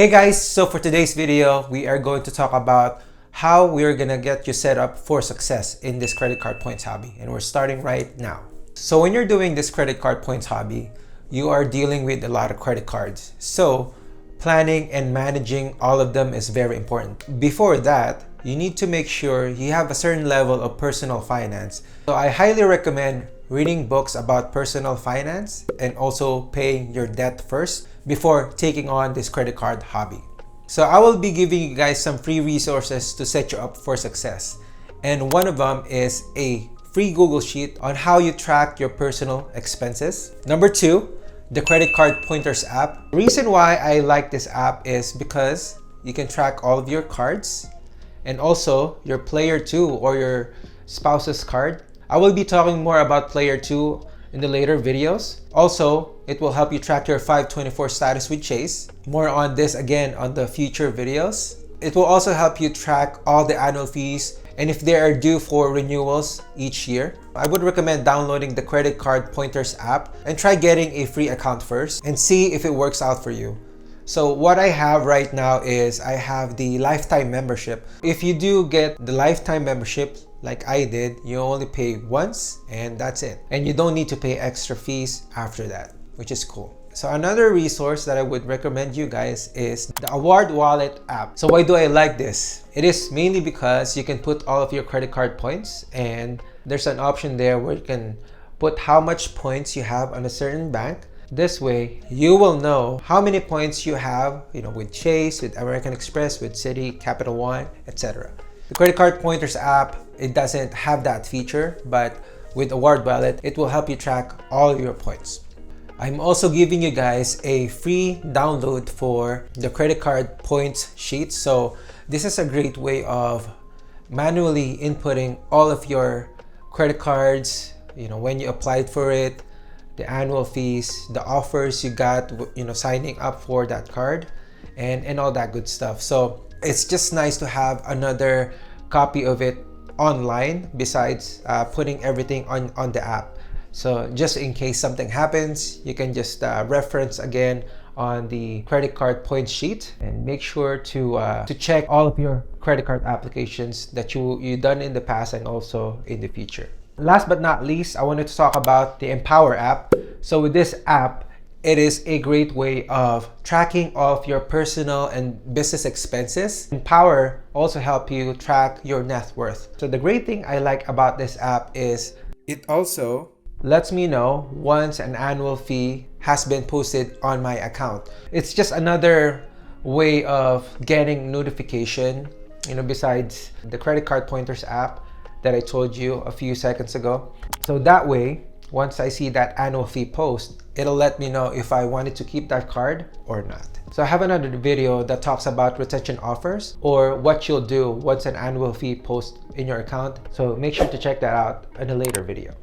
Hey guys, so for today's video, we are going to talk about how we're gonna get you set up for success in this credit card points hobby. And we're starting right now. So when you're doing this credit card points hobby, you are dealing with a lot of credit cards. So planning and managing all of them is very important. Before that, you need to make sure you have a certain level of personal finance. So I highly recommend reading books about personal finance and also paying your debt first before taking on this credit card hobby. So I will be giving you guys some free resources to set you up for success. And one of them is a free Google Sheet on how you track your personal expenses. Number two, the credit card pointers app. The reason why I like this app is because you can track all of your cards and also your player 2 or your spouse's card. I will be talking more about player 2 in the later videos. Also, it will help you track your 524 status with Chase. More on this again on the future videos. It will also help you track all the annual fees and if they are due for renewals each year. I would recommend downloading the credit card pointers app and try getting a free account first and see if it works out for you. So what I have right now is I have the lifetime membership. If you do get the lifetime membership like I did, you only pay once and that's it. And you don't need to pay extra fees after that, which is cool. So another resource that I would recommend you guys is the Award Wallet app. So why do I like this? It is mainly because you can put all of your credit card points and there's an option there where you can put how much points you have on a certain bank. This way, you will know how many points you have, with Chase, with American Express, with Citi, Capital One, etc. The credit card pointers app, it doesn't have that feature, but with Award Wallet, it will help you track all your points. I'm also giving you guys a free download for the credit card points sheet. So this is a great way of manually inputting all of your credit cards, when you applied for it, the annual fees, the offers you got, signing up for that card and all that good stuff. So it's just nice to have another copy of it online besides putting everything on the app. So just in case something happens, you can just reference again on the credit card points sheet and make sure to check all of your credit card applications that you've done in the past and also in the future. Last but not least, I wanted to talk about the Empower app. So with this app, it is a great way of tracking all of your personal and business expenses. Empower also help you track your net worth. So the great thing I like about this app is it also lets me know once an annual fee has been posted on my account. It's just another way of getting notification, besides the credit card pointers app that I told you a few seconds ago. So that way, once I see that annual fee post, it'll let me know if I wanted to keep that card or not. So I have another video that talks about retention offers or what you'll do once an annual fee posts in your account. So make sure to check that out in a later video.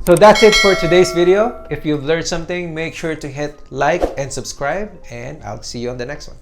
So that's it for today's video. If you've learned something, make sure to hit like and subscribe, and I'll see you on the next one.